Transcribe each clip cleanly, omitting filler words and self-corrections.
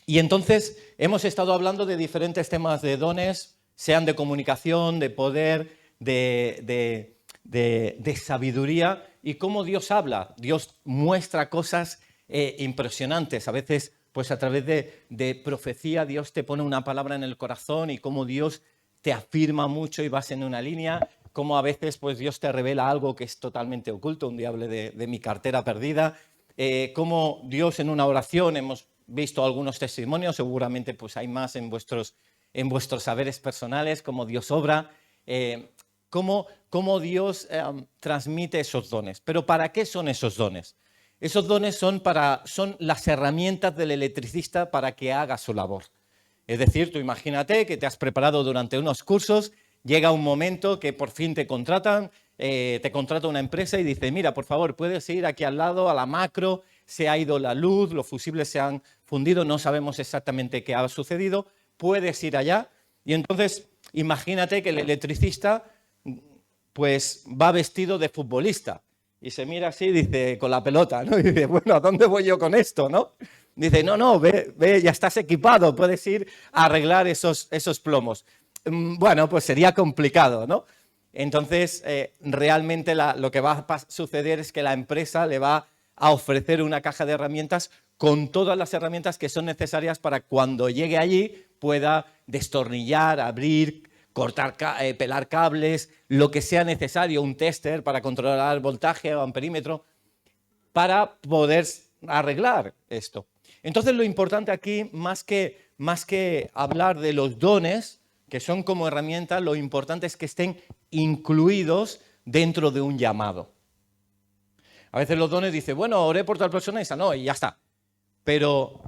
Y entonces hemos estado hablando de diferentes temas de dones, sean de comunicación, de poder, de sabiduría, y cómo Dios habla. Dios muestra cosas impresionantes. A veces, pues a través de profecía, Dios te pone una palabra en el corazón y cómo Dios te afirma mucho y vas en una línea. Cómo a veces pues Dios te revela algo que es totalmente oculto. Un día hablé de mi cartera perdida. Cómo Dios en una oración, hemos visto algunos testimonios, seguramente pues hay más en vuestros saberes personales, cómo Dios obra, cómo Dios transmite esos dones. Pero ¿para qué son esos dones? Esos dones son las herramientas del electricista para que haga su labor. Es decir, tú imagínate que te has preparado durante unos cursos, llega un momento que por fin te contrata una empresa y dice, mira, por favor, puedes ir aquí al lado a la macro, se ha ido la luz, los fusibles se han fundido, no sabemos exactamente qué ha sucedido, puedes ir allá. Y entonces, imagínate que el electricista pues va vestido de futbolista y se mira así, dice, con la pelota, ¿no? Y dice, bueno, ¿a dónde voy yo con esto, no? Dice, no, ve, ya estás equipado, puedes ir a arreglar esos plomos. Bueno, pues sería complicado, ¿no? Entonces, realmente lo que va a suceder es que la empresa le va a ofrecer una caja de herramientas con todas las herramientas que son necesarias para cuando llegue allí pueda destornillar, abrir, cortar, pelar cables, lo que sea necesario, un tester para controlar el voltaje o amperímetro, para poder arreglar esto. Entonces lo importante aquí, más que hablar de los dones, que son como herramientas, lo importante es que estén incluidos dentro de un llamado. A veces los dones dicen, bueno, oré por tal persona y esa no, y ya está. Pero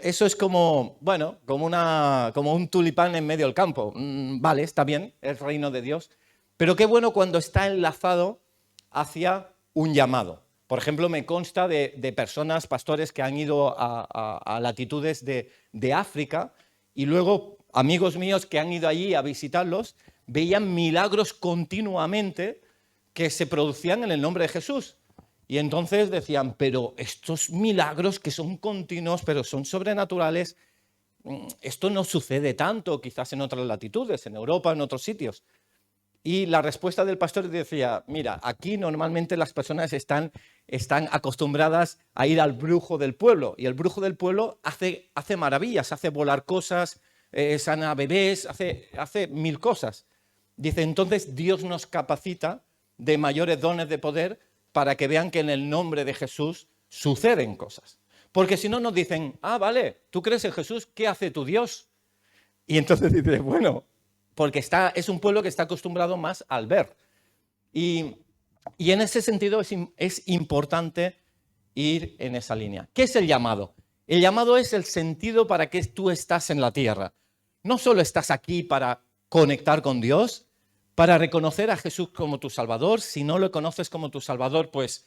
eso es como, bueno, como un tulipán en medio del campo. Vale, está bien, es reino de Dios. Pero qué bueno cuando está enlazado hacia un llamado. Por ejemplo, me consta de personas, pastores, que han ido a latitudes de África y luego amigos míos que han ido allí a visitarlos, veían milagros continuamente que se producían en el nombre de Jesús. Y entonces decían, pero estos milagros que son continuos, pero son sobrenaturales, esto no sucede tanto quizás en otras latitudes, en Europa, en otros sitios. Y la respuesta del pastor decía, mira, aquí normalmente las personas están acostumbradas a ir al brujo del pueblo, y el brujo del pueblo hace maravillas, hace volar cosas, sana bebés, hace mil cosas. Dice, entonces Dios nos capacita de mayores dones de poder para que vean que en el nombre de Jesús suceden cosas. Porque si no nos dicen, vale, ¿tú crees en Jesús? ¿Qué hace tu Dios? Y entonces dice, bueno, porque es un pueblo que está acostumbrado más al ver. Y en ese sentido es importante ir en esa línea. ¿Qué es el llamado? El llamado es el sentido para que tú estás en la tierra. No solo estás aquí para conectar con Dios, para reconocer a Jesús como tu Salvador. Si no lo conoces como tu Salvador, pues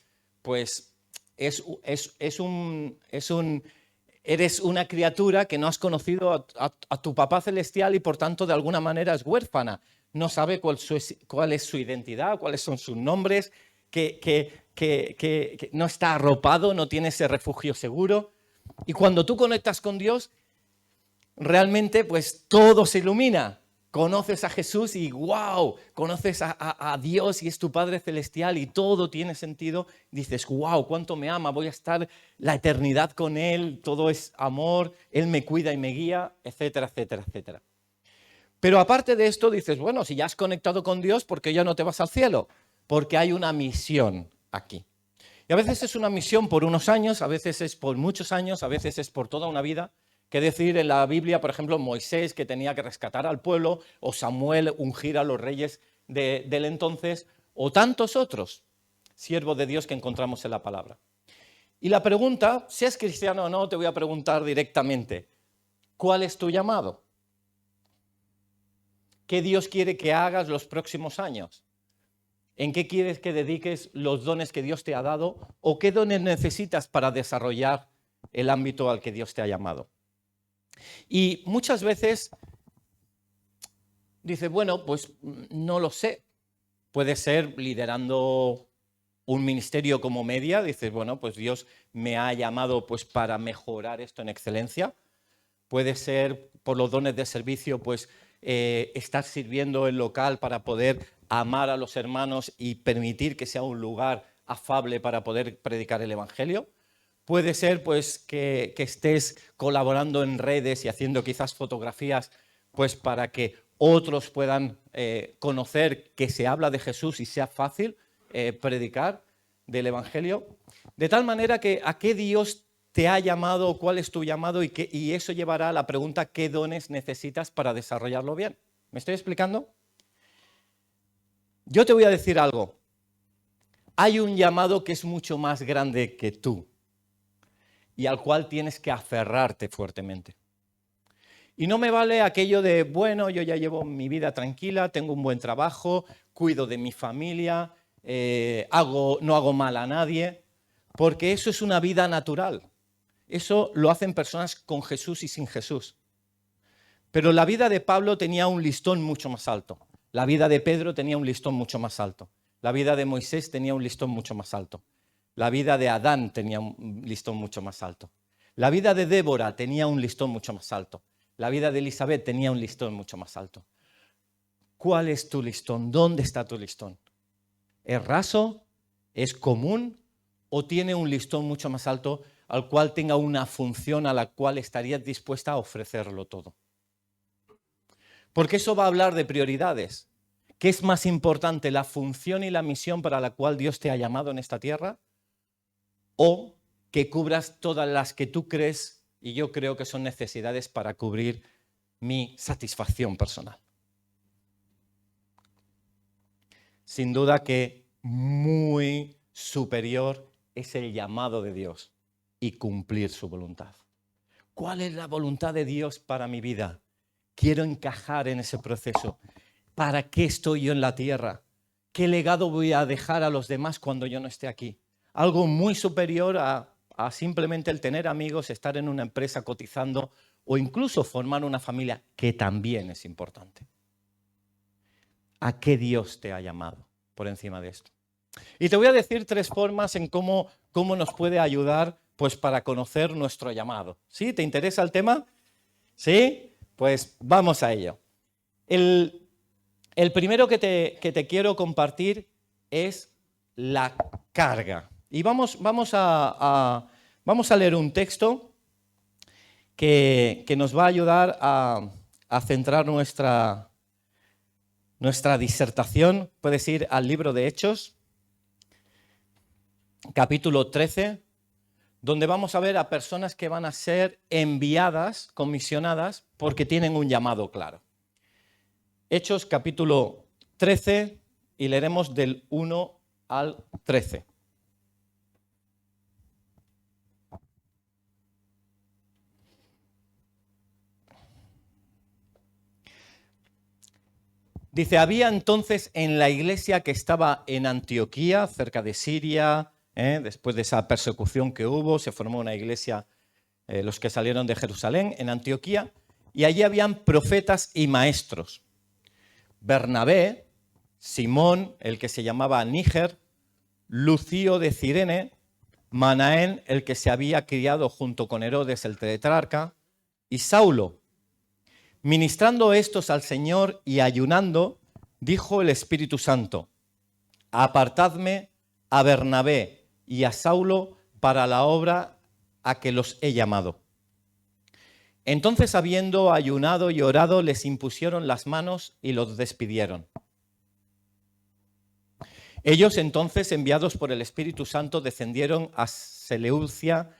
eres una criatura que no has conocido a tu papá celestial y por tanto de alguna manera es huérfana. No sabe cuál es su identidad, cuáles son sus nombres, que no está arropado, no tiene ese refugio seguro. Y cuando tú conectas con Dios, realmente pues todo se ilumina. Conoces a Jesús y wow, conoces a Dios y es tu Padre Celestial y todo tiene sentido. Dices, wow, cuánto me ama, voy a estar la eternidad con Él, todo es amor, Él me cuida y me guía, etcétera, etcétera, etcétera. Pero aparte de esto dices, bueno, si ya has conectado con Dios, ¿por qué ya no te vas al cielo? Porque hay una misión aquí. Y a veces es una misión por unos años, a veces es por muchos años, a veces es por toda una vida. Que decir en la Biblia, por ejemplo, Moisés, que tenía que rescatar al pueblo, o Samuel, ungir a los reyes del entonces, o tantos otros siervos de Dios que encontramos en la palabra. Y la pregunta, seas cristiano o no, te voy a preguntar directamente, ¿cuál es tu llamado? ¿Qué Dios quiere que hagas los próximos años? ¿En qué quieres que dediques los dones que Dios te ha dado? ¿O qué dones necesitas para desarrollar el ámbito al que Dios te ha llamado? Y muchas veces dice, bueno, pues no lo sé. Puede ser liderando un ministerio como media, dices, bueno, pues Dios me ha llamado pues para mejorar esto en excelencia. Puede ser por los dones de servicio, pues estar sirviendo el local para poder amar a los hermanos y permitir que sea un lugar afable para poder predicar el evangelio. Puede ser pues que estés colaborando en redes y haciendo quizás fotografías pues para que otros puedan conocer que se habla de Jesús y sea fácil predicar del evangelio. De tal manera que a qué Dios te ha llamado, cuál es tu llamado y eso llevará a la pregunta ¿qué dones necesitas para desarrollarlo bien? ¿Me estoy explicando? Yo te voy a decir algo. Hay un llamado que es mucho más grande que tú y al cual tienes que aferrarte fuertemente. Y no me vale aquello de, bueno, yo ya llevo mi vida tranquila, tengo un buen trabajo, cuido de mi familia, no hago mal a nadie, porque eso es una vida natural. Eso lo hacen personas con Jesús y sin Jesús. Pero la vida de Pablo tenía un listón mucho más alto. La vida de Pedro tenía un listón mucho más alto. La vida de Moisés tenía un listón mucho más alto. La vida de Adán tenía un listón mucho más alto. La vida de Débora tenía un listón mucho más alto. La vida de Elizabeth tenía un listón mucho más alto. ¿Cuál es tu listón? ¿Dónde está tu listón? ¿Es raso? ¿Es común? ¿O tiene un listón mucho más alto al cual tenga una función a la cual estarías dispuesta a ofrecerlo todo? Porque eso va a hablar de prioridades. ¿Qué es más importante, la función y la misión para la cual Dios te ha llamado en esta tierra? ¿O que cubras todas las que tú crees y yo creo que son necesidades para cubrir mi satisfacción personal? Sin duda que muy superior es el llamado de Dios y cumplir su voluntad. ¿Cuál es la voluntad de Dios para mi vida? Quiero encajar en ese proceso. ¿Para qué estoy yo en la tierra? ¿Qué legado voy a dejar a los demás cuando yo no esté aquí? Algo muy superior a simplemente el tener amigos, estar en una empresa cotizando o incluso formar una familia, que también es importante. ¿A qué Dios te ha llamado por encima de esto? Y te voy a decir 3 formas en cómo nos puede ayudar pues, para conocer nuestro llamado. ¿Sí? ¿Te interesa el tema? ¿Sí? Pues vamos a ello. El primero que te quiero compartir es la carga. Y vamos a leer un texto que nos va a ayudar a centrar nuestra disertación. Puedes ir al libro de Hechos, capítulo 13, donde vamos a ver a personas que van a ser enviadas, comisionadas, porque tienen un llamado claro. Hechos, capítulo 13, y leeremos del 1 al 13. Dice, había entonces en la iglesia que estaba en Antioquía, cerca de Siria, después de esa persecución que hubo, se formó una iglesia, los que salieron de Jerusalén, en Antioquía, y allí habían profetas y maestros. Bernabé, Simón, el que se llamaba Níger, Lucio de Cirene, Manaén, el que se había criado junto con Herodes el tetrarca, y Saulo. Ministrando estos al Señor y ayunando, dijo el Espíritu Santo, apartadme a Bernabé y a Saulo para la obra a que los he llamado. Entonces, habiendo ayunado y orado, les impusieron las manos y los despidieron. Ellos entonces, enviados por el Espíritu Santo, descendieron a Seleucia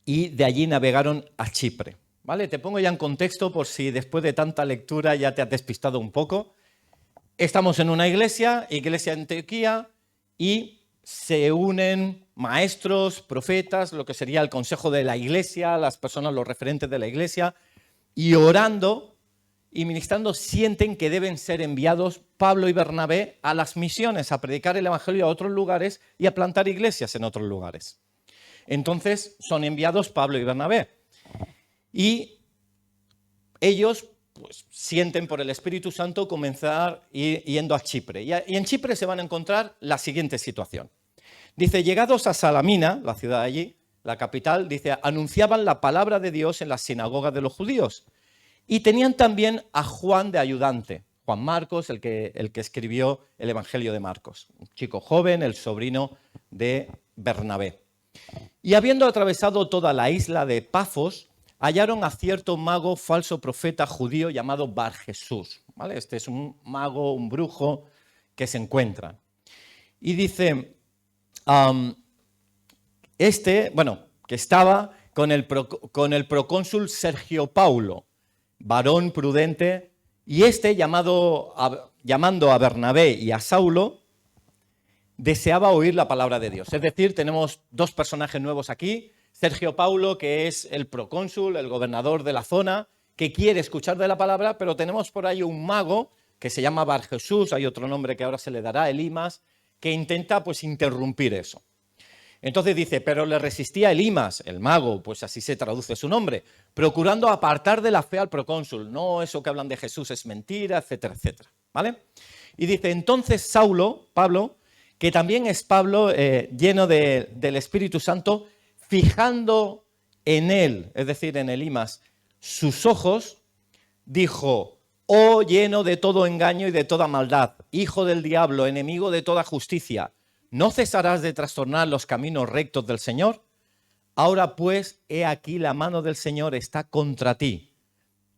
y de allí navegaron a Chipre. ¿Vale? Te pongo ya en contexto por si después de tanta lectura ya te has despistado un poco. Estamos en una iglesia de Antioquía, y se unen maestros, profetas, lo que sería el consejo de la iglesia, las personas, los referentes de la iglesia, y orando y ministrando sienten que deben ser enviados Pablo y Bernabé a las misiones, a predicar el evangelio a otros lugares y a plantar iglesias en otros lugares. Entonces son enviados Pablo y Bernabé. Y ellos pues, sienten por el Espíritu Santo comenzar yendo a Chipre. Y en Chipre se van a encontrar la siguiente situación. Dice, llegados a Salamina, la ciudad de allí, la capital, dice, anunciaban la palabra de Dios en las sinagogas de los judíos. Y tenían también a Juan de ayudante, Juan Marcos, el que escribió el Evangelio de Marcos, un chico joven, el sobrino de Bernabé. Y habiendo atravesado toda la isla de Pafos, hallaron a cierto mago falso profeta judío llamado Barjesús, ¿vale? Este es un mago, un brujo que se encuentra. Y dice, que estaba con el procónsul Sergio Paulo, varón prudente, y llamando a Bernabé y a Saulo, deseaba oír la palabra de Dios. Es decir, tenemos dos personajes nuevos aquí. Sergio Paulo, que es el procónsul, el gobernador de la zona, que quiere escuchar de la palabra, pero tenemos por ahí un mago que se llama Barjesús, hay otro nombre que ahora se le dará, Elimas, que intenta pues interrumpir eso. Entonces dice, pero le resistía Elimas, el mago, pues así se traduce su nombre, procurando apartar de la fe al procónsul. No, eso que hablan de Jesús es mentira, etcétera, etcétera. ¿Vale? Y dice, entonces Pablo, que también es Pablo, lleno del Espíritu Santo, fijando en él, es decir, en Elimas, sus ojos, dijo, oh lleno de todo engaño y de toda maldad, hijo del diablo, enemigo de toda justicia, ¿no cesarás de trastornar los caminos rectos del Señor? Ahora pues, he aquí la mano del Señor está contra ti,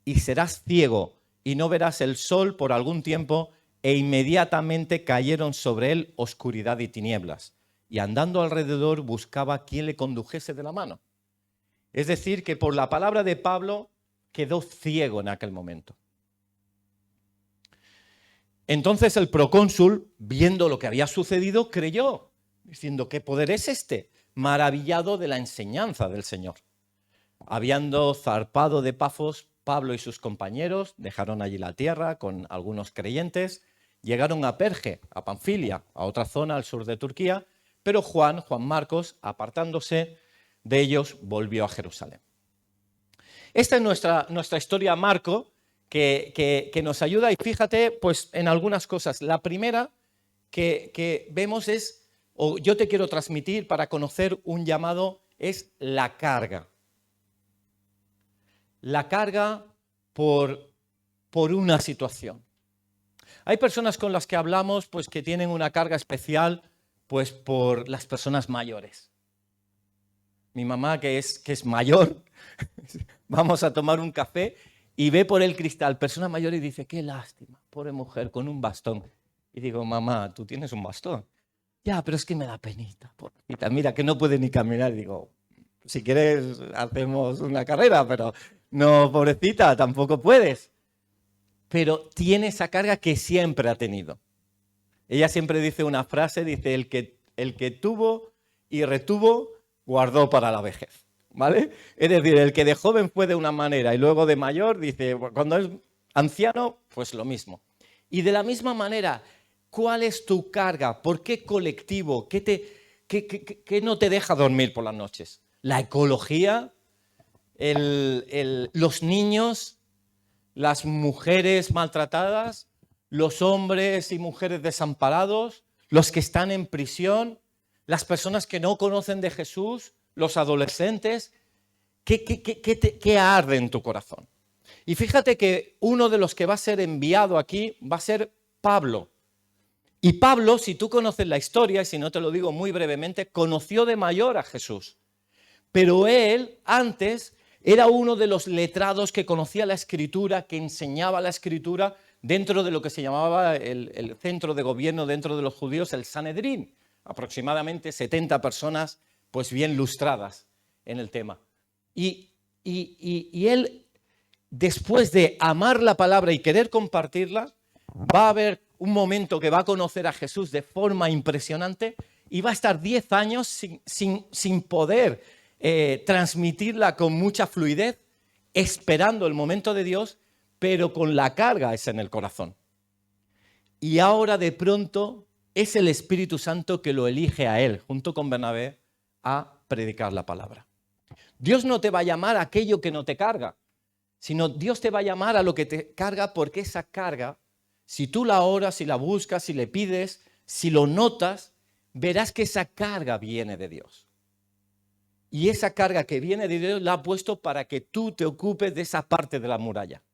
y serás ciego, y no verás el sol por algún tiempo, e inmediatamente cayeron sobre él oscuridad y tinieblas, y andando alrededor buscaba quién le condujese de la mano. Es decir, que por la palabra de Pablo quedó ciego en aquel momento. Entonces el procónsul, viendo lo que había sucedido, creyó, diciendo, ¿qué poder es este? Maravillado de la enseñanza del Señor. Habiendo zarpado de Pafos, Pablo y sus compañeros dejaron allí la tierra con algunos creyentes, llegaron a Perge, a Panfilia, a otra zona al sur de Turquía, pero Juan Marcos, apartándose de ellos, volvió a Jerusalén. Esta es nuestra historia, Marco, que nos ayuda, y fíjate pues en algunas cosas. La primera que vemos es, o yo te quiero transmitir para conocer un llamado, es la carga. La carga por una situación. Hay personas con las que hablamos pues que tienen una carga especial pues por las personas mayores. Mi mamá, que es mayor, vamos a tomar un café y ve por el cristal persona mayor y dice, qué lástima, pobre mujer con un bastón. Y digo, mamá, tú tienes un bastón. Ya, pero es que me da penita, pobrecita. Mira, que no puede ni caminar. Y digo, si quieres hacemos una carrera, pero no, pobrecita, tampoco puedes. Pero tiene esa carga que siempre ha tenido. Ella siempre dice una frase, dice, el que tuvo y retuvo, guardó para la vejez. ¿Vale? Es decir, el que de joven fue de una manera y luego de mayor, dice, cuando es anciano, pues lo mismo. Y de la misma manera, ¿cuál es tu carga? ¿Por qué colectivo? ¿Qué no te deja dormir por las noches? ¿La ecología? ¿Los niños? ¿Las mujeres maltratadas? ¿Los hombres y mujeres desamparados? ¿Los que están en prisión? ¿Las personas que no conocen de Jesús? ¿Los adolescentes? ¿Qué arde en tu corazón? Y fíjate que uno de los que va a ser enviado aquí va a ser Pablo. Y Pablo, si tú conoces la historia, y si no te lo digo muy brevemente, conoció de mayor a Jesús. Pero él, antes, era uno de los letrados que conocía la Escritura, que enseñaba la Escritura dentro de lo que se llamaba el centro de gobierno dentro de los judíos, el Sanedrín. Aproximadamente 70 personas pues bien lustradas en el tema. Y él, después de amar la palabra y querer compartirla, va a haber un momento que va a conocer a Jesús de forma impresionante y va a estar 10 años sin poder transmitirla con mucha fluidez, esperando el momento de Dios, pero con la carga esa en el corazón. Y ahora de pronto es el Espíritu Santo que lo elige a él, junto con Bernabé, a predicar la palabra. Dios no te va a llamar a aquello que no te carga, sino Dios te va a llamar a lo que te carga, porque esa carga, si tú la oras, si la buscas, si le pides, si lo notas, verás que esa carga viene de Dios. Y esa carga que viene de Dios la ha puesto para que tú te ocupes de esa parte de la muralla.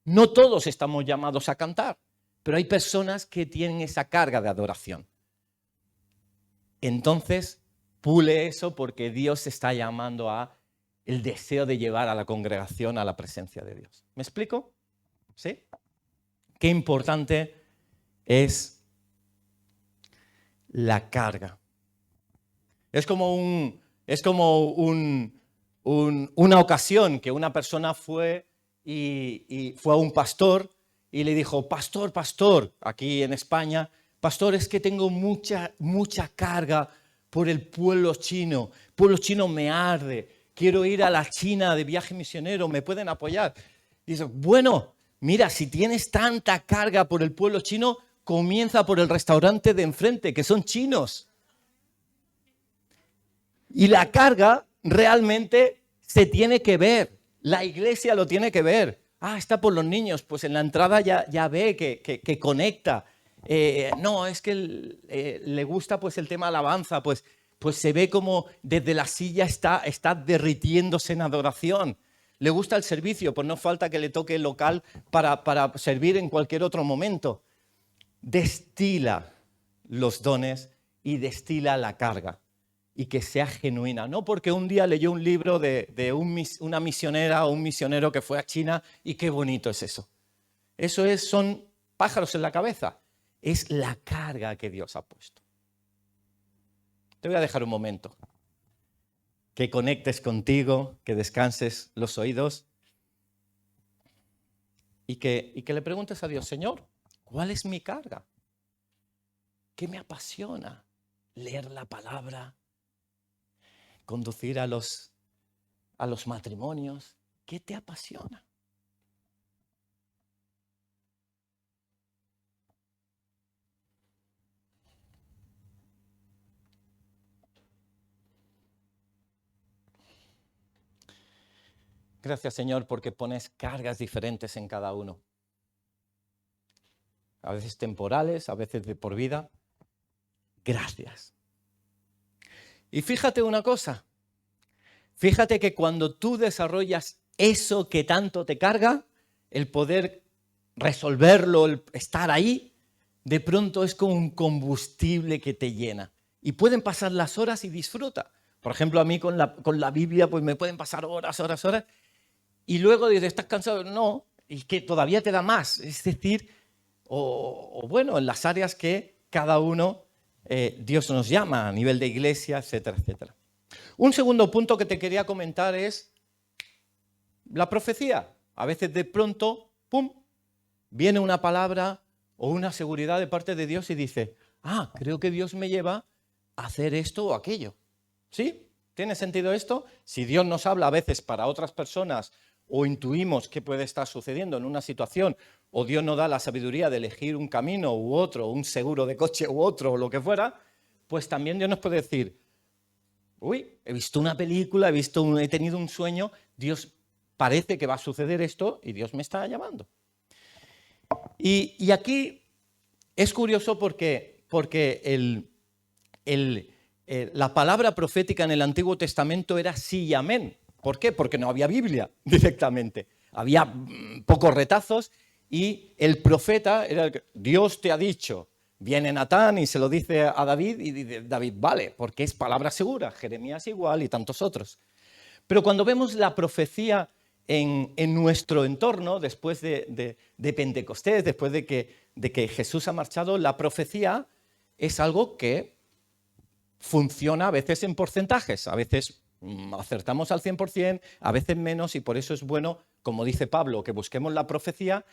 No todos estamos llamados a cantar, pero hay personas que tienen esa carga de adoración. Entonces, pule eso, porque Dios está llamando a el deseo de llevar a la congregación a la presencia de Dios. ¿Me explico? ¿Sí? Qué importante es la carga. Es como una ocasión que una persona fue y fue a un pastor y le dijo: pastor, aquí en España, pastor, es que tengo mucha carga por el pueblo chino. El pueblo chino me arde. Quiero ir a la China de viaje misionero, ¿me pueden apoyar? Dice: bueno, mira, si tienes tanta carga por el pueblo chino, comienza por el restaurante de enfrente, que son chinos. Y la carga realmente se tiene que ver, la iglesia lo tiene que ver. Está por los niños, pues en la entrada ya ve que conecta. No, es que le gusta pues el tema alabanza, pues se ve como desde la silla está derritiéndose en adoración. Le gusta el servicio, pues no falta que le toque el local para servir en cualquier otro momento. Destila los dones y destila la carga, y que sea genuina. No porque un día leyó un libro de una misionera o un misionero que fue a China y qué bonito es eso. Eso son pájaros en la cabeza. Es la carga que Dios ha puesto. Te voy a dejar un momento. Que conectes contigo, que descanses los oídos y que le preguntes a Dios: Señor, ¿cuál es mi carga? ¿Qué me apasiona? Leer la palabra, conducir a los matrimonios. ¿Qué te apasiona? Gracias, Señor, porque pones cargas diferentes en cada uno. A veces temporales, a veces de por vida. Gracias. Y fíjate una cosa. Fíjate que cuando tú desarrollas eso que tanto te carga, el poder resolverlo, el estar ahí, de pronto es como un combustible que te llena. Y pueden pasar las horas y disfruta. Por ejemplo, a mí con la Biblia pues me pueden pasar horas. Y luego dices: ¿estás cansado? No, y que todavía te da más. Es decir, o bueno, en las áreas que cada uno, Dios nos llama a nivel de iglesia, etcétera, etcétera. Un segundo punto que te quería comentar es la profecía. A veces de pronto, ¡pum!, viene una palabra o una seguridad de parte de Dios y dice: creo que Dios me lleva a hacer esto o aquello. ¿Sí? ¿Tiene sentido esto? Si Dios nos habla a veces para otras personas, o intuimos qué puede estar sucediendo en una situación, o Dios nos da la sabiduría de elegir un camino u otro, un seguro de coche u otro, o lo que fuera, pues también Dios nos puede decir: he visto una película, he tenido un sueño, Dios parece que va a suceder esto y Dios me está llamando. Y aquí es curioso porque la palabra profética en el Antiguo Testamento era sí y amén. ¿Por qué? Porque no había Biblia directamente. Había pocos retazos y el profeta era Dios te ha dicho. Viene Natán y se lo dice a David y dice David: vale, porque es palabra segura. Jeremías igual y tantos otros. Pero cuando vemos la profecía en nuestro entorno, después de Pentecostés, después de que Jesús ha marchado, la profecía es algo que funciona a veces en porcentajes, a veces acertamos al 100%, a veces menos, y por eso es bueno, como dice Pablo, que busquemos la profecía,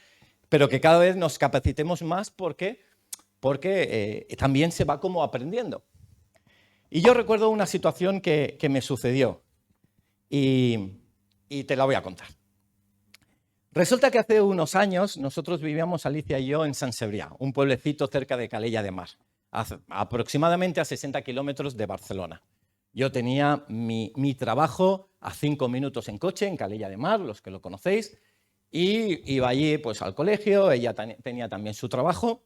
pero que cada vez nos capacitemos más porque también se va como aprendiendo. Y yo recuerdo una situación que me sucedió y te la voy a contar. Resulta que hace unos años nosotros vivíamos, Alicia y yo, en Sant Cebrià, un pueblecito cerca de Calella de Mar, aproximadamente a 60 kilómetros de Barcelona. Yo tenía mi trabajo a 5 minutos en coche, en Calella de Mar, los que lo conocéis, Y iba allí pues al colegio, ella tenía también su trabajo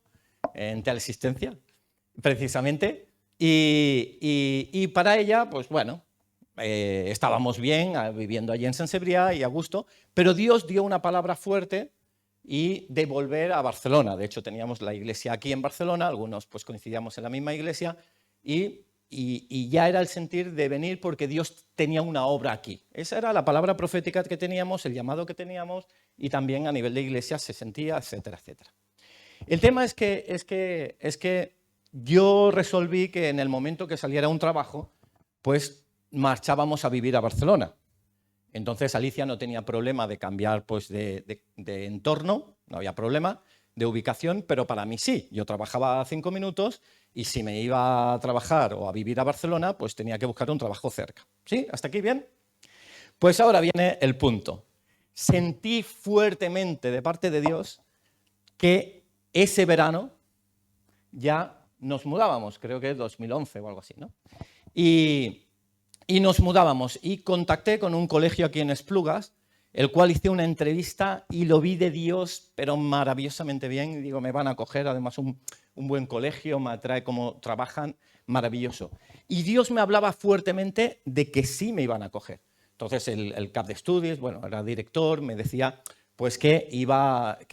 en teleasistencia, precisamente, y para ella, pues bueno, estábamos bien viviendo allí en Sant Cebrià y a gusto, pero Dios dio una palabra fuerte y de volver a Barcelona. De hecho, teníamos la iglesia aquí en Barcelona, algunos pues coincidíamos en la misma iglesia, y ya era el sentir de venir porque Dios tenía una obra aquí. Esa era la palabra profética que teníamos, el llamado que teníamos, y también a nivel de iglesia se sentía, etcétera, etcétera. El tema es que yo resolví que en el momento que saliera un trabajo, pues marchábamos a vivir a Barcelona. Entonces Alicia no tenía problema de cambiar pues, de entorno, no había problema de ubicación, pero para mí sí. Yo trabajaba a 5 minutos y si me iba a trabajar o a vivir a Barcelona, pues tenía que buscar un trabajo cerca. ¿Sí? ¿Hasta aquí bien? Pues ahora viene el punto. Sentí fuertemente de parte de Dios que ese verano ya nos mudábamos, creo que es 2011 o algo así, ¿no? Y nos mudábamos y contacté con un colegio aquí en Esplugas, el cual hice una entrevista y lo vi de Dios, pero maravillosamente bien. Y digo, me van a coger, además un buen colegio, me atrae cómo trabajan, maravilloso. Y Dios me hablaba fuertemente de que sí me iban a coger. Entonces el cap de estudios, bueno, era director, me decía pues que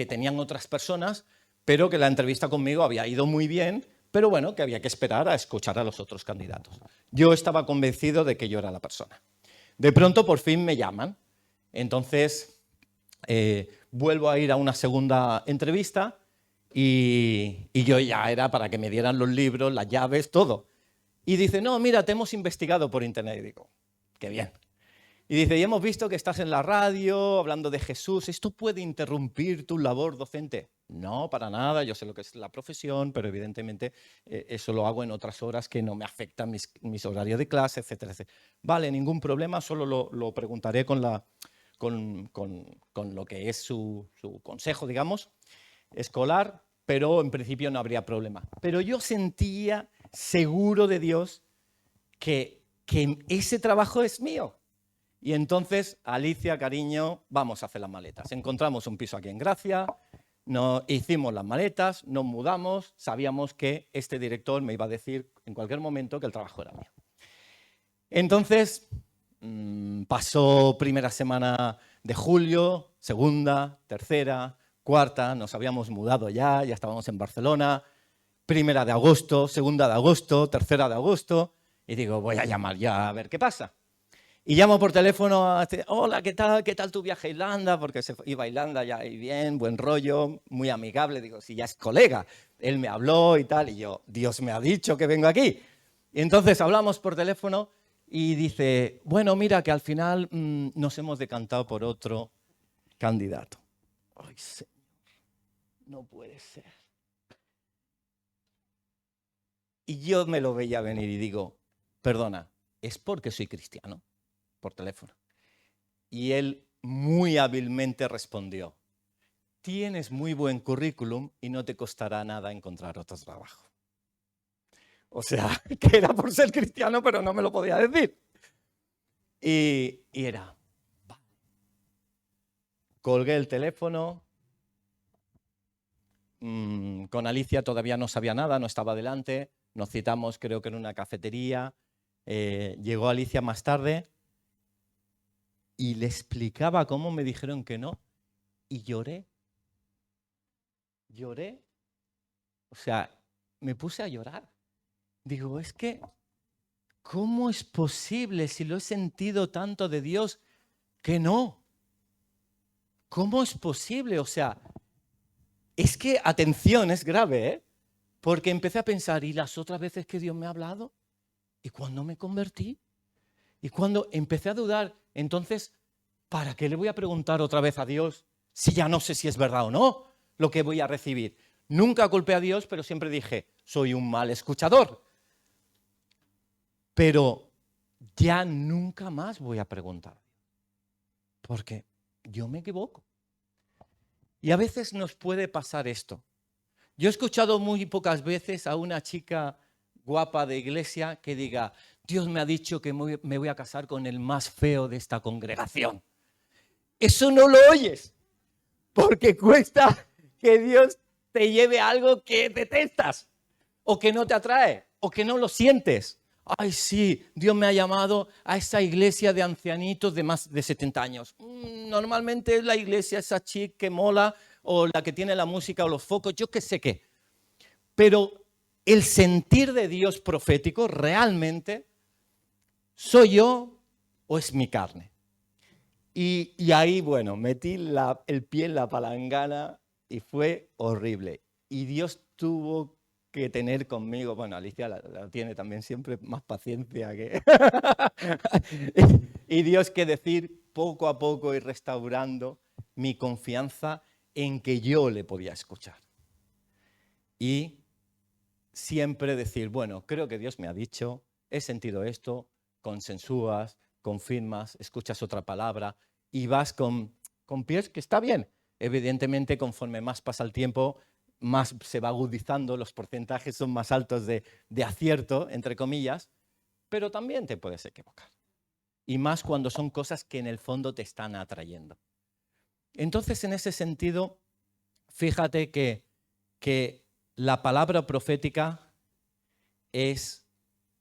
tenían otras personas, pero que la entrevista conmigo había ido muy bien, pero bueno, que había que esperar a escuchar a los otros candidatos. Yo estaba convencido de que yo era la persona. De pronto, por fin me llaman. Entonces, vuelvo a ir a una segunda entrevista y yo ya era para que me dieran los libros, las llaves, todo. Y dice, no, mira, te hemos investigado por internet. Y digo, qué bien. Y dice, y hemos visto que estás en la radio hablando de Jesús. ¿Esto puede interrumpir tu labor docente? No, para nada. Yo sé lo que es la profesión, pero evidentemente eso lo hago en otras horas que no me afectan mis horarios de clase, etcétera, etcétera. Vale, ningún problema, solo lo preguntaré con lo que es su consejo, digamos, escolar, pero en principio no habría problema. Pero yo sentía seguro de Dios que ese trabajo es mío. Y entonces, Alicia, cariño, vamos a hacer las maletas. Encontramos un piso aquí en Gracia, hicimos las maletas, nos mudamos, sabíamos que este director me iba a decir en cualquier momento que el trabajo era mío. Entonces, pasó primera semana de julio, segunda, tercera, cuarta, nos habíamos mudado ya estábamos en Barcelona, primera de agosto, segunda de agosto, tercera de agosto, y digo, voy a llamar ya a ver qué pasa. Y llamo por teléfono, hola, ¿qué tal tu viaje a Irlanda? Porque se iba a Irlanda ya y bien, buen rollo, muy amigable. Digo, si ya es colega, él me habló y tal, y yo, Dios me ha dicho que vengo aquí. Y entonces hablamos por teléfono y dice, bueno, mira que al final nos hemos decantado por otro candidato. Ay, Señor, no puede ser. Y yo me lo veía venir y digo, perdona, ¿es porque soy cristiano? Por teléfono. Y él muy hábilmente respondió, tienes muy buen currículum y no te costará nada encontrar otro trabajo. O sea, que era por ser cristiano, pero no me lo podía decir. Y era, vale. Colgué el teléfono, con Alicia todavía no sabía nada, no estaba delante, nos citamos creo que en una cafetería, llegó Alicia más tarde, y le explicaba cómo me dijeron que no, y lloré. Lloré. O sea, me puse a llorar. Digo, es que, ¿cómo es posible si lo he sentido tanto de Dios que no? ¿Cómo es posible? O sea, es que, atención, es grave, ¿eh? Porque empecé a pensar, ¿y las otras veces que Dios me ha hablado? ¿Y cuándo me convertí? ¿Y cuando empecé a dudar? Entonces, ¿para qué le voy a preguntar otra vez a Dios si ya no sé si es verdad o no lo que voy a recibir? Nunca culpé a Dios, pero siempre dije, soy un mal escuchador. Pero ya nunca más voy a preguntar, porque yo me equivoco. Y a veces nos puede pasar esto. Yo he escuchado muy pocas veces a una chica guapa de iglesia que diga, Dios me ha dicho que me voy a casar con el más feo de esta congregación. Eso no lo oyes. porque cuesta que Dios te lleve a algo que detestas, o que no te atrae, o que no lo sientes. Ay, sí, Dios me ha llamado a esa iglesia de ancianitos de más de 70 años. Normalmente es la iglesia esa chic que mola, o la que tiene la música o los focos, yo qué sé qué. Pero el sentir de Dios profético realmente, ¿soy yo o es mi carne? Y ahí, bueno, metí el pie en la palangana y fue horrible. Y Dios tuvo que tener conmigo, bueno, Alicia la tiene también siempre más paciencia que... y Dios que decir poco a poco y restaurando mi confianza en que yo le podía escuchar. Y siempre decir, bueno, creo que Dios me ha dicho, he sentido esto, consensúas, confirmas, escuchas otra palabra y vas con pies que está bien. Evidentemente, conforme más pasa el tiempo, más se va agudizando, los porcentajes son más altos de acierto, entre comillas, pero también te puedes equivocar. Y más cuando son cosas que en el fondo te están atrayendo. Entonces, en ese sentido, fíjate que la palabra profética es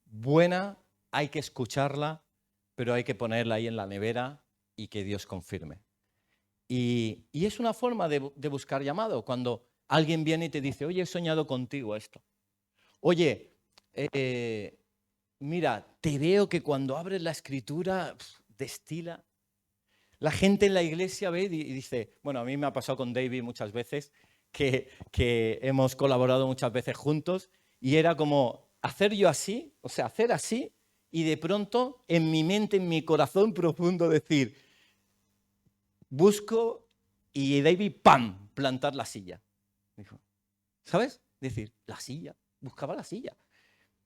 buena, hay que escucharla, pero hay que ponerla ahí en la nevera y que Dios confirme. Y es una forma de buscar llamado. Cuando alguien viene y te dice, oye, he soñado contigo esto. Oye, mira, te veo que cuando abres la escritura destila. La gente en la iglesia ve y dice, bueno, a mí me ha pasado con David muchas veces, que hemos colaborado muchas veces juntos, y era como hacer yo así, o sea, hacer así, y de pronto en mi mente, en mi corazón profundo decir, busco y David, ¡pam!, plantar la silla. Dijo, ¿sabes? Decir, la silla, buscaba la silla.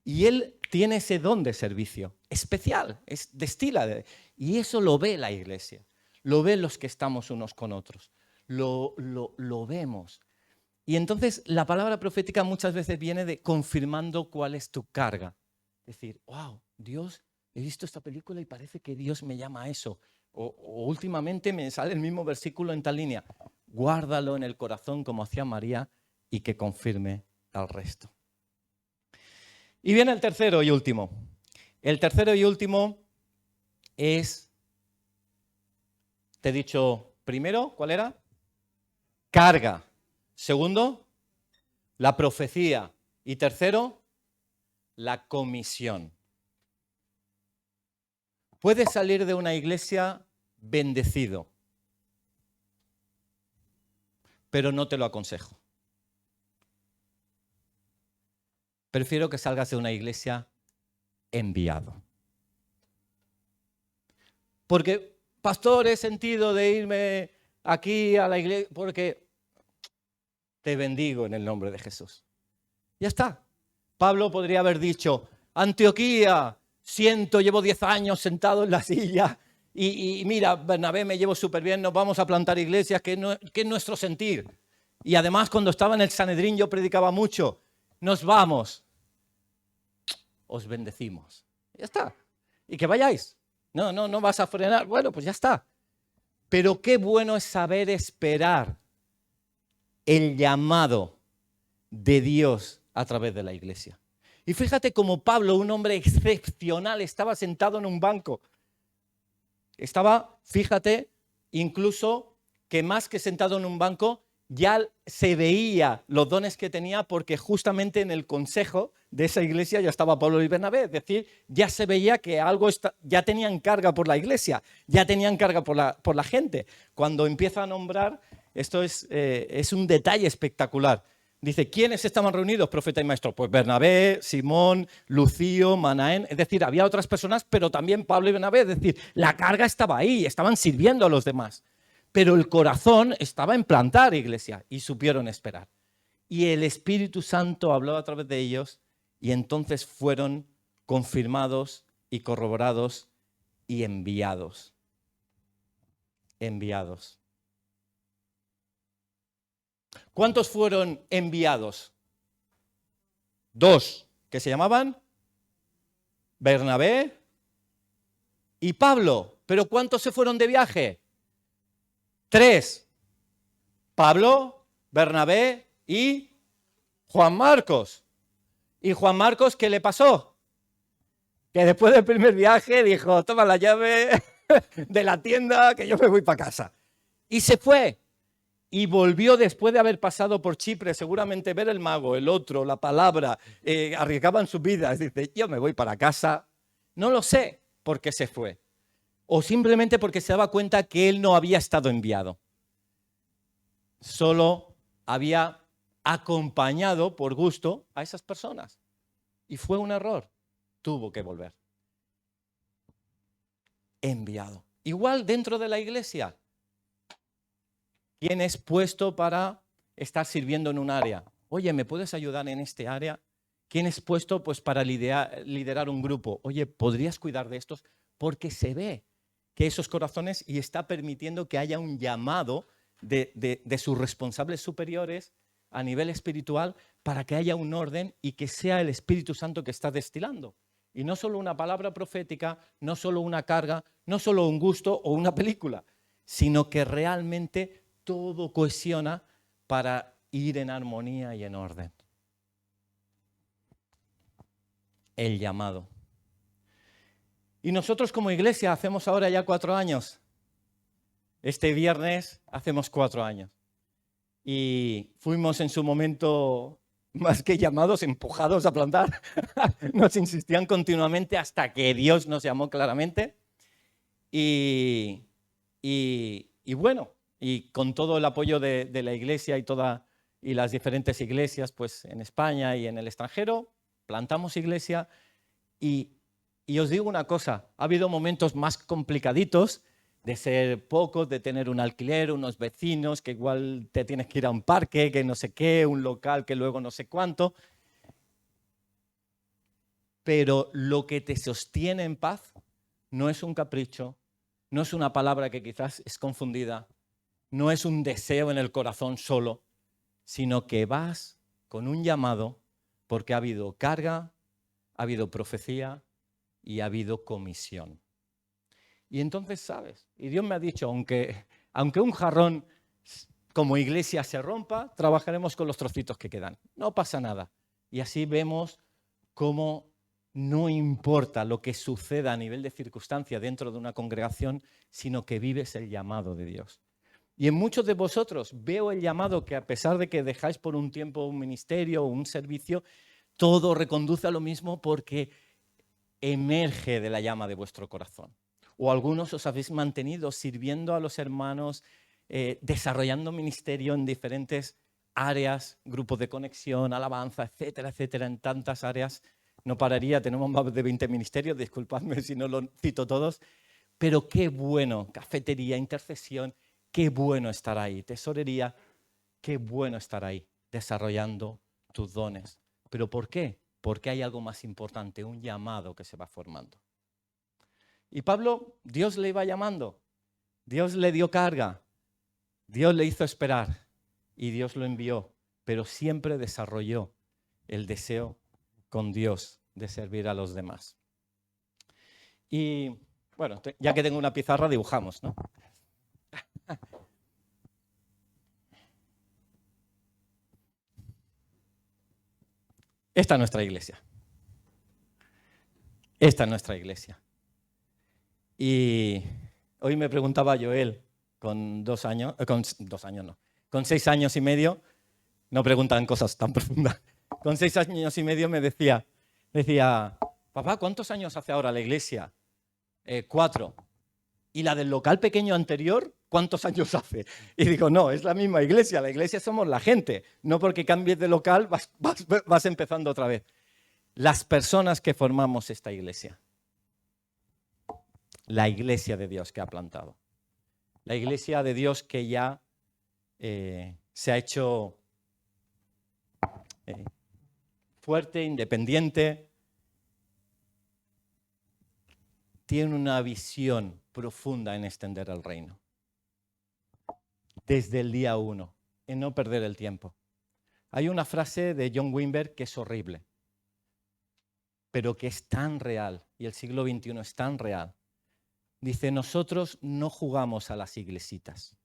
Y él tiene ese don de servicio especial, destila, y eso lo ve la iglesia, lo ven los que estamos unos con otros, lo vemos. Y entonces la palabra profética muchas veces viene de confirmando cuál es tu carga. Decir, wow, Dios, he visto esta película y parece que Dios me llama a eso. O últimamente me sale el mismo versículo en tal línea. Guárdalo en el corazón como hacía María y que confirme al resto. Y viene el tercero y último. El tercero y último es, te he dicho primero, ¿cuál era? Carga. Segundo, la profecía. Y tercero, la comisión. Puedes salir de una iglesia bendecido, pero no te lo aconsejo. Prefiero que salgas de una iglesia enviado. Porque, pastor, he sentido de irme aquí a la iglesia porque te bendigo en el nombre de Jesús. Ya está. Pablo podría haber dicho, Antioquía, llevo 10 años sentado en la silla y mira, Bernabé, me llevo súper bien, nos vamos a plantar iglesias, que es nuestro sentir. Y además cuando estaba en el Sanedrín yo predicaba mucho, nos vamos, os bendecimos. Ya está. Y que vayáis. No vas a frenar. Bueno, pues ya está. Pero qué bueno es saber esperar el llamado de Dios a través de la iglesia. Y fíjate como Pablo, un hombre excepcional, estaba sentado en un banco. Estaba, fíjate, incluso que más que sentado en un banco, ya se veía los dones que tenía porque justamente en el consejo de esa iglesia ya estaba Pablo y Bernabé. Es decir, ya se veía que algo ya tenían carga por la iglesia, ya tenían carga por la gente. Cuando empieza a nombrar, esto es un detalle espectacular. Dice, ¿quiénes estaban reunidos, profeta y maestro? Pues Bernabé, Simón, Lucio, Manaén. Es decir, había otras personas, pero también Pablo y Bernabé. Es decir, la carga estaba ahí, estaban sirviendo a los demás. Pero el corazón estaba en plantar iglesia y supieron esperar. Y el Espíritu Santo habló a través de ellos y entonces fueron confirmados y corroborados y enviados. Enviados. ¿Cuántos fueron enviados? 2, que se llamaban Bernabé y Pablo. ¿Pero cuántos se fueron de viaje? 3. Pablo, Bernabé y Juan Marcos. ¿Y Juan Marcos qué le pasó? Que después del primer viaje dijo, toma la llave de la tienda que yo me voy para casa. Y se fue. Y volvió después de haber pasado por Chipre, seguramente ver el mago, el otro, la palabra, arriesgaban sus vidas. Dice, yo me voy para casa. No lo sé por qué se fue. O simplemente porque se daba cuenta que él no había estado enviado. Solo había acompañado por gusto a esas personas. Y fue un error. Tuvo que volver. Enviado. Igual dentro de la iglesia. ¿Quién es puesto para estar sirviendo en un área? Oye, ¿me puedes ayudar en este área? ¿Quién es puesto pues, para liderar un grupo? Oye, ¿podrías cuidar de estos? Porque se ve que esos corazones y está permitiendo que haya un llamado de sus responsables superiores a nivel espiritual para que haya un orden y que sea el Espíritu Santo que está destilando. Y no solo una palabra profética, no solo una carga, no solo un gusto o una película, sino que realmente todo cohesiona para ir en armonía y en orden. El llamado. Y nosotros como iglesia hacemos ahora ya 4 años. Este viernes hacemos 4 años. Y fuimos en su momento, más que llamados, empujados a plantar. Nos insistían continuamente hasta que Dios nos llamó claramente. Y bueno, y con todo el apoyo de la iglesia y las diferentes iglesias pues, en España y en el extranjero, plantamos iglesia y os digo una cosa, ha habido momentos más complicaditos de ser pocos, de tener un alquiler, unos vecinos, que igual te tienes que ir a un parque, que no sé qué, un local que luego no sé cuánto. Pero lo que te sostiene en paz no es un capricho, no es una palabra que quizás es confundida, no es un deseo en el corazón solo, sino que vas con un llamado porque ha habido carga, ha habido profecía y ha habido comisión. Y entonces sabes, y Dios me ha dicho, aunque un jarrón como iglesia se rompa, trabajaremos con los trocitos que quedan. No pasa nada. Y así vemos cómo no importa lo que suceda a nivel de circunstancia dentro de una congregación, sino que vives el llamado de Dios. Y en muchos de vosotros veo el llamado que a pesar de que dejáis por un tiempo un ministerio o un servicio, todo reconduce a lo mismo porque emerge de la llama de vuestro corazón. O algunos os habéis mantenido sirviendo a los hermanos, desarrollando ministerio en diferentes áreas, grupos de conexión, alabanza, etcétera, etcétera, en tantas áreas. No pararía, tenemos más de 20 ministerios, disculpadme si no los cito todos, pero qué bueno, cafetería, intercesión, qué bueno estar ahí, tesorería, qué bueno estar ahí, desarrollando tus dones. ¿Pero por qué? Porque hay algo más importante, un llamado que se va formando. Y Pablo, Dios le iba llamando, Dios le dio carga, Dios le hizo esperar y Dios lo envió, pero siempre desarrolló el deseo con Dios de servir a los demás. Y bueno, ya que tengo una pizarra, dibujamos, ¿no? Esta es nuestra iglesia. Esta es nuestra iglesia. Y hoy me preguntaba Joel, con 2 años, con 6 años y medio, no preguntan cosas tan profundas, con 6 años y medio me decía, papá, ¿cuántos años hace ahora la iglesia? 4. ¿Y la del local pequeño anterior, cuántos años hace? Y digo, no, es la misma iglesia, la iglesia somos la gente, no porque cambies de local vas empezando otra vez. Las personas que formamos esta iglesia. La iglesia de Dios que ha plantado. La iglesia de Dios que ya se ha hecho fuerte, independiente. Tiene una visión profunda en extender el reino. Desde el día 1, en no perder el tiempo. Hay una frase de John Wimber que es horrible, pero que es tan real, y el siglo XXI es tan real. Dice, nosotros no jugamos a las iglesitas.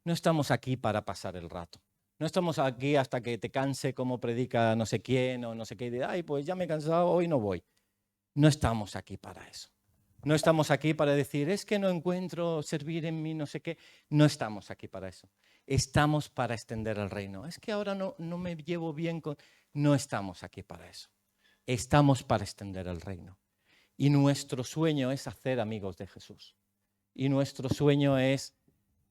no estamos aquí para pasar el rato. No estamos aquí hasta que te canse como predica no sé quién o no sé qué y de, ay, pues ya me he cansado, hoy no voy. No estamos aquí para eso. No estamos aquí para decir, es que no encuentro servir en mí, no sé qué. No estamos aquí para eso. Estamos para extender el reino. Es que ahora no me llevo bien con... No estamos aquí para eso. Estamos para extender el reino. Y nuestro sueño es hacer amigos de Jesús. Y nuestro sueño es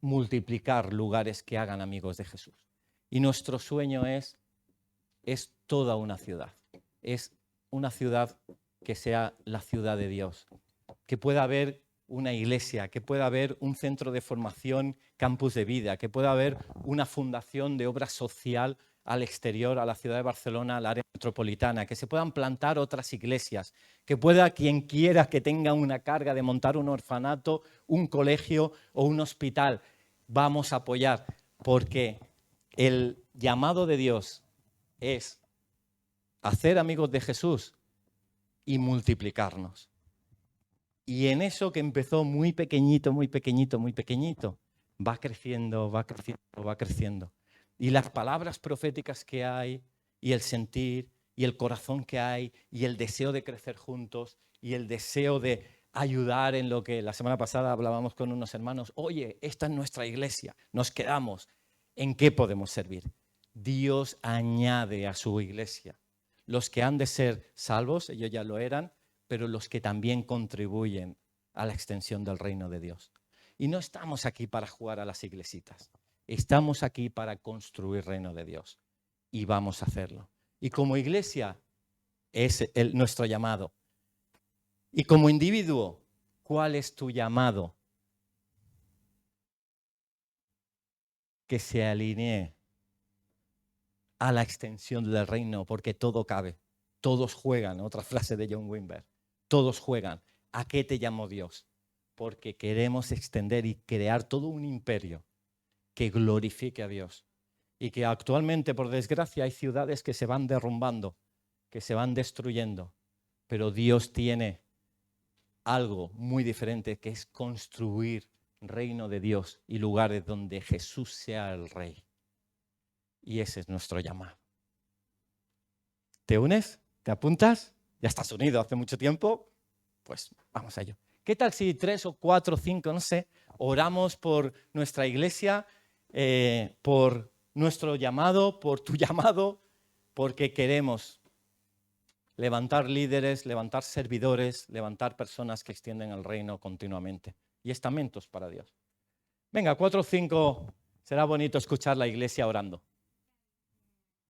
multiplicar lugares que hagan amigos de Jesús. Y nuestro sueño es toda una ciudad. Es una ciudad que sea la ciudad de Dios. Que pueda haber una iglesia, que pueda haber un centro de formación, campus de vida, que pueda haber una fundación de obra social al exterior, a la ciudad de Barcelona, al área metropolitana, que se puedan plantar otras iglesias, que pueda quien quiera que tenga una carga de montar un orfanato, un colegio o un hospital, vamos a apoyar, porque el llamado de Dios es hacer amigos de Jesús y multiplicarnos. Y en eso que empezó muy pequeñito, muy pequeñito, muy pequeñito, va creciendo, va creciendo, va creciendo. Y las palabras proféticas que hay, y el sentir, y el corazón que hay, y el deseo de crecer juntos, y el deseo de ayudar en lo que la semana pasada hablábamos con unos hermanos, oye, esta es nuestra iglesia, nos quedamos, ¿en qué podemos servir? Dios añade a su iglesia. Los que han de ser salvos, ellos ya lo eran, pero los que también contribuyen a la extensión del reino de Dios. Y no estamos aquí para jugar a las iglesitas, estamos aquí para construir el reino de Dios y vamos a hacerlo. Y como iglesia es nuestro llamado. Y como individuo, ¿cuál es tu llamado? Que se alinee a la extensión del reino, porque todo cabe, todos juegan, otra frase de John Wimber. Todos juegan. ¿A qué te llamó Dios? Porque queremos extender y crear todo un imperio que glorifique a Dios. Y que actualmente, por desgracia, hay ciudades que se van derrumbando, que se van destruyendo. Pero Dios tiene algo muy diferente, que es construir reino de Dios y lugares donde Jesús sea el Rey. Y ese es nuestro llamado. ¿Te unes? ¿Te apuntas? Ya estás unido hace mucho tiempo, pues vamos a ello. ¿Qué tal si 3 o 4 o 5, no sé, oramos por nuestra iglesia, por nuestro llamado, por tu llamado, porque queremos levantar líderes, levantar servidores, levantar personas que extienden el reino continuamente y estamentos para Dios? Venga, 4 o 5, será bonito escuchar la iglesia orando.